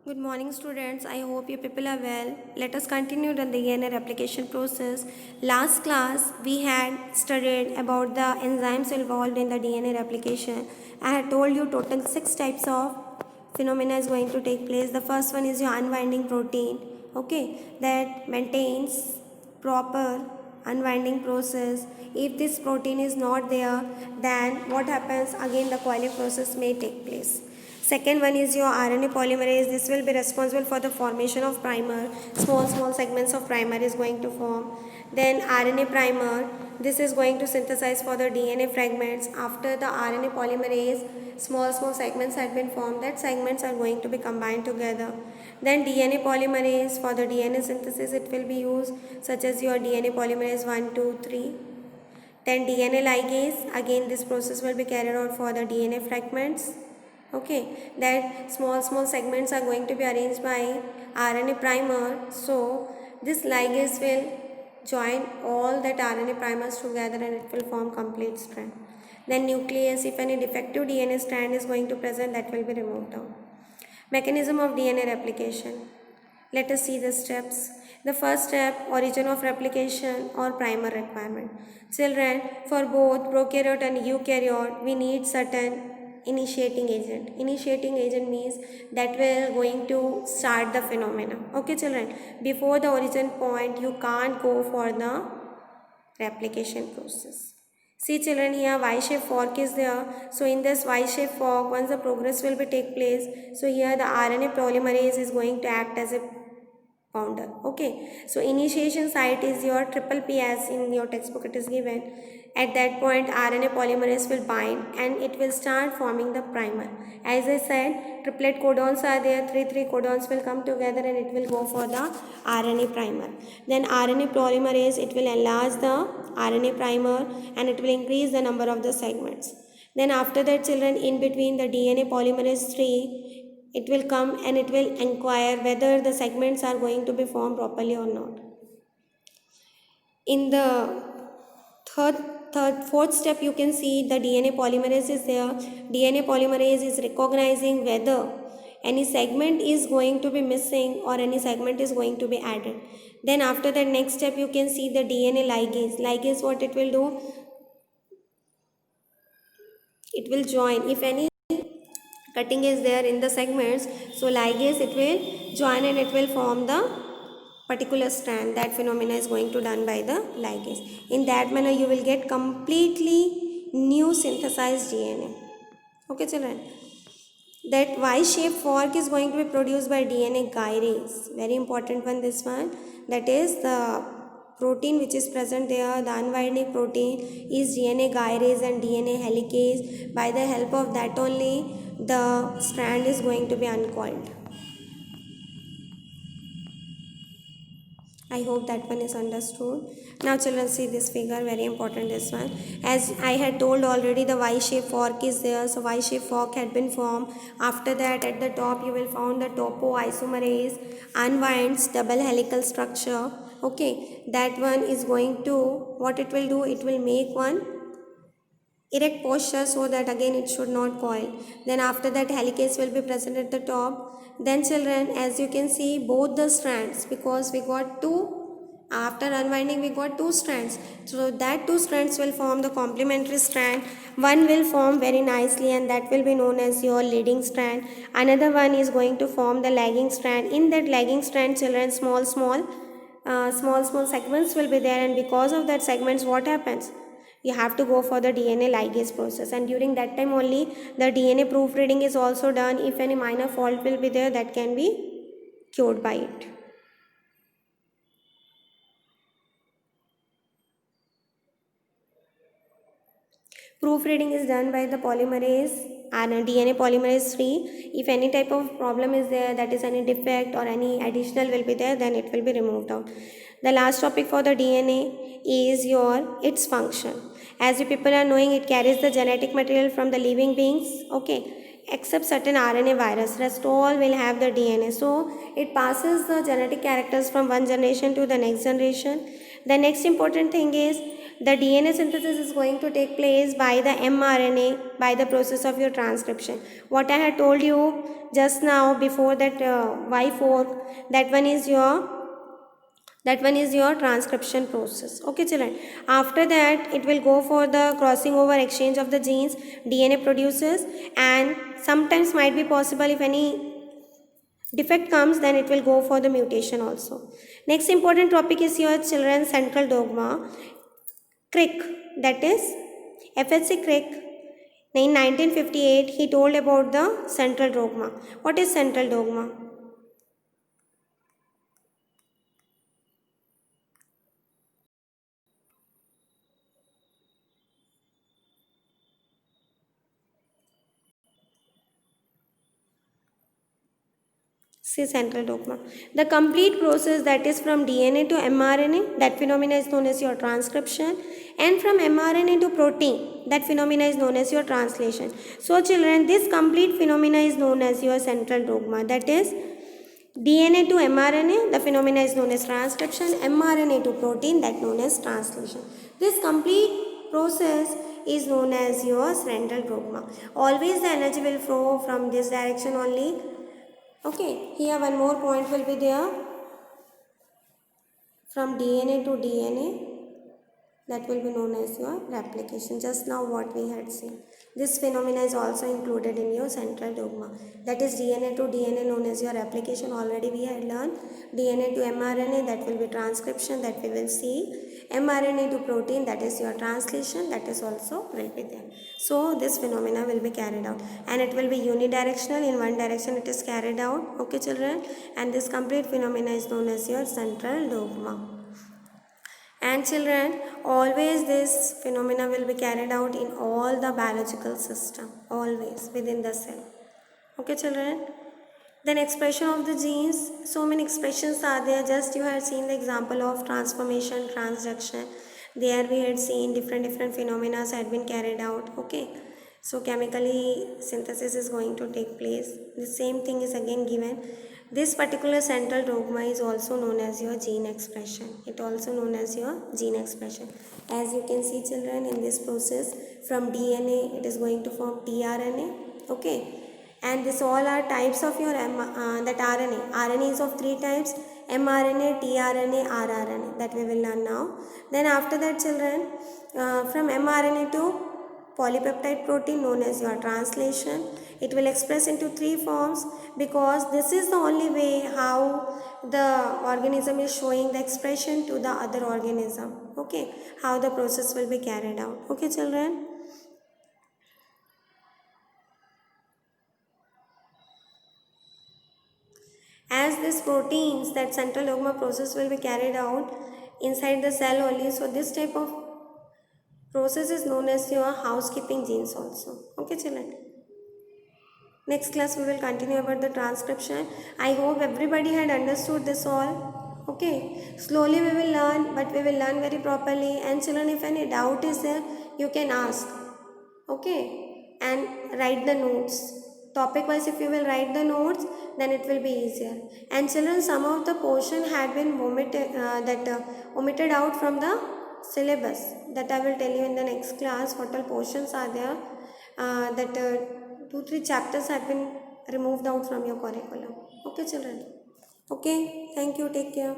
Good morning, students. I hope you people are well. Let us continue the DNA replication process. Last class, we had studied about the enzymes involved in the DNA replication. I had told you total 6 types of phenomena is going to take place. The first one is your unwinding protein, okay, that maintains proper unwinding process. If this protein is not there, then what happens? Again, the coiling process may take place. Second one is your RNA polymerase. This will be responsible for the formation of primer. Small segments of primer is going to form. Then RNA primer. This is going to synthesize for the DNA fragments. After the RNA polymerase, small segments had been formed. That segments are going to be combined together. Then DNA polymerase, for the DNA synthesis it will be used, such as your DNA polymerase 1, 2, 3. Then DNA ligase, again this process will be carried out for the DNA fragments. Okay, that small segments are going to be arranged by RNA primer. So this ligase will join all that RNA primers together and it will form complete strand. Then nucleus, if any defective DNA strand is going to present, that will be removed out. Mechanism of DNA replication. Let us see the steps. The first step, origin of replication or primer requirement. Children, for both prokaryote and eukaryote, we need certain initiating agent. Initiating agent means that we are going to start the phenomena. Okay children, before the origin point, you can't go for the replication process. See children, here Y-shaped fork is there. So in this Y-shaped fork, once the progress will be take place, so here the RNA polymerase is going to act as a founder. Okay, so initiation site is your triple P, as in your textbook it is given. At that point RNA polymerase will bind and it will start forming the primer. As I said, triplet codons are there, three codons will come together and it will go for the RNA primer. Then RNA polymerase, it will enlarge the RNA primer and it will increase the number of the segments. Then after that children, in between the DNA polymerase 3, it will come and it will inquire whether the segments are going to be formed properly or not. In the fourth step, you can see the DNA polymerase is there. DNA polymerase is recognizing whether any segment is going to be missing or any segment is going to be added. Then after that next step, you can see the DNA ligase. Ligase, what it will do? It will join. If any cutting is there in the segments, so ligase it will join and it will form the particular strand. That phenomena is going to done by the ligase. In that manner you will get completely new synthesized DNA. Okay children, that Y-shaped fork is going to be produced by DNA gyrase. Very important one, this one. That is the protein which is present there, the unwinding protein is DNA gyrase and DNA helicase. By the help of that only the strand is going to be uncoiled. I hope that one is understood. Now children, see this figure, very important this one. As I had told already, the Y-shaped fork is there. So Y-shaped fork had been formed. After that, at the top you will find the topoisomerase unwinds double helical structure. Okay, that one is going to, what it will do, it will make one erect posture so that again it should not coil. Then after that helicase will be present at the top. Then children, as you can see, both the strands, because we got two, after unwinding we got two strands, so that two strands will form the complementary strand. One will form very nicely and that will be known as your leading strand. Another one is going to form the lagging strand. In that lagging strand children, small segments will be there, and because of that segments, what happens? You have to go for the DNA ligase process, and during that time only the DNA proofreading is also done. If any minor fault will be there, that can be cured by it. Proofreading is done by the polymerase and DNA polymerase 3. If any type of problem is there, that is any defect or any additional will be there, then it will be removed out. The last topic for the DNA is its function. As you people are knowing, it carries the genetic material from the living beings, okay, except certain RNA virus. Rest all will have the DNA. So it passes the genetic characters from one generation to the next generation. The next important thing is The DNA synthesis is going to take place by the mRNA by the process of your transcription. What I had told you just now before that Y fork, that one is your transcription process. Okay children, after that it will go for the crossing over exchange of the genes DNA produces, and sometimes might be possible if any defect comes, then it will go for the mutation also. Next important topic is your children central dogma. Crick, that is FHC Crick, in 1958 he told about the central dogma. What is central dogma? See central dogma. The complete process that is from DNA to mRNA, that phenomena is known as your transcription, and from mRNA to protein, that phenomena is known as your translation. So children, this complete phenomena is known as your central dogma. That is DNA to mRNA, the phenomena is known as transcription, mRNA to protein, that known as translation. This complete process is known as your central dogma. Always the energy will flow from this direction only. Okay, here one more point will be there. From DNA to DNA, that will be known as your replication. Just now what we had seen. This phenomena is also included in your central dogma. That is DNA to DNA known as your replication. Already we had learned. DNA to mRNA, that will be transcription, that we will see. mRNA to protein, that is your translation, that is also will be there. So this phenomena will be carried out, and it will be unidirectional. In one direction it is carried out. Okay children, and this complete phenomena is known as your central dogma. And children, always this phenomena will be carried out in all the biological system, always within the cell. Okay children. Then expression of the genes, so many expressions are there. Just you have seen the example of transformation, transduction. There we had seen different phenomena had been carried out. Okay. So chemically synthesis is going to take place. The same thing is again given. This particular central dogma is also known as your gene expression. It also known as your gene expression. As you can see children, in this process from DNA it is going to form tRNA. Okay. And this all are types of your that RNA. RNA is of three types: mRNA, tRNA, rRNA. That we will learn now. Then after that children, from mRNA to polypeptide protein known as your translation. It will express into three forms, because this is the only way how the organism is showing the expression to the other organism. Okay, how the process will be carried out. Okay children. As these proteins, that central dogma process will be carried out inside the cell only. So this type of process is known as your housekeeping genes also. Okay children. Next class we will continue about the transcription. I hope everybody had understood this all. Okay. Slowly we will learn, but we will learn very properly. And children, if any doubt is there, you can ask. Okay. And write the notes. Topic wise, if you will write the notes, then it will be easier. And children, some of the portion had been omitted out from the syllabus. That I will tell you in the next class. What all portions are there? 2-3 chapters have been removed out from your curriculum. Okay children. Okay. Thank you. Take care.